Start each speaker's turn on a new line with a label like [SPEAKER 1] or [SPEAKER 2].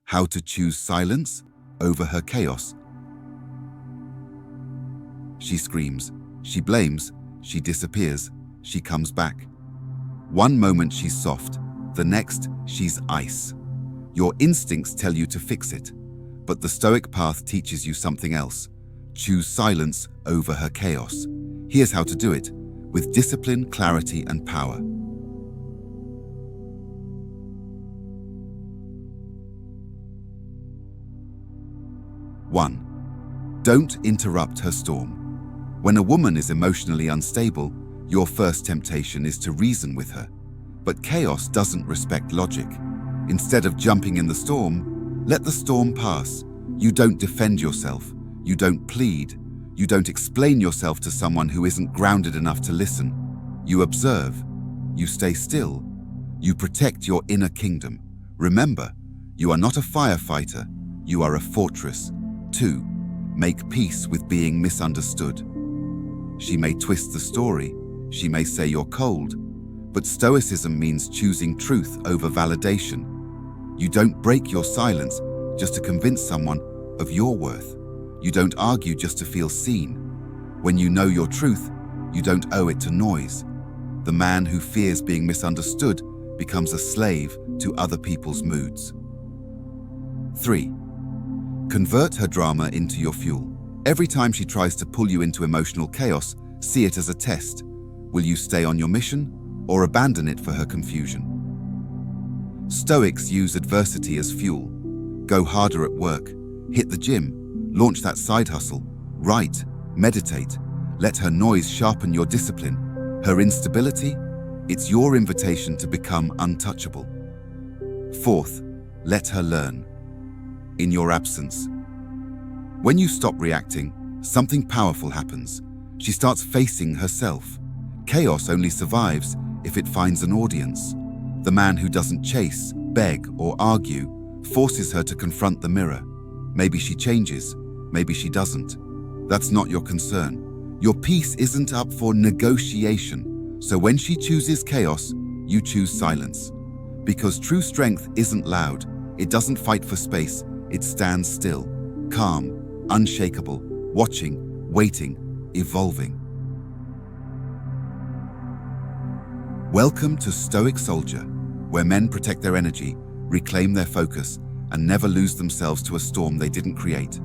[SPEAKER 1] How to choose silence over her chaos. She screams, she blames, she disappears, she comes back. One moment she's soft, the next she's ice. Your instincts tell you to fix it, but the Stoic path teaches you something else. Choose silence over her chaos. Here's how to do it, with discipline, clarity, and power. 1. Don't interrupt her storm. When a woman is emotionally unstable, your first temptation is to reason with her. But chaos doesn't respect logic. Instead of jumping in the storm, let the storm pass. You don't defend yourself. You don't plead. You don't explain yourself to someone who isn't grounded enough to listen. You observe. You stay still. You protect your inner kingdom. Remember, you are not a firefighter. You are a fortress. 2. Make peace with being misunderstood. She may twist the story. She may say you're cold. But Stoicism means choosing truth over validation. You don't break your silence just to convince someone of your worth. You don't argue just to feel seen. When you know your truth, you don't owe it to noise. The man who fears being misunderstood becomes a slave to other people's moods. 3. Convert her drama into your fuel. Every time she tries to pull you into emotional chaos, see it as a test. Will you stay on your mission or abandon it for her confusion? Stoics use adversity as fuel. Go harder at work, hit the gym, launch that side hustle, write, meditate. Let her noise sharpen your discipline. Her instability, it's your invitation to become untouchable. 4th, let her learn. In your absence. When you stop reacting, something powerful happens. She starts facing herself. Chaos only survives if it finds an audience. The man who doesn't chase, beg, or argue forces her to confront the mirror. Maybe she changes, maybe she doesn't. That's not your concern. Your peace isn't up for negotiation. So when she chooses chaos, you choose silence. Because true strength isn't loud. It doesn't fight for space. It stands still, calm, unshakable, watching, waiting, evolving. Welcome to Stoic Soldier, where men protect their energy, reclaim their focus, and never lose themselves to a storm they didn't create.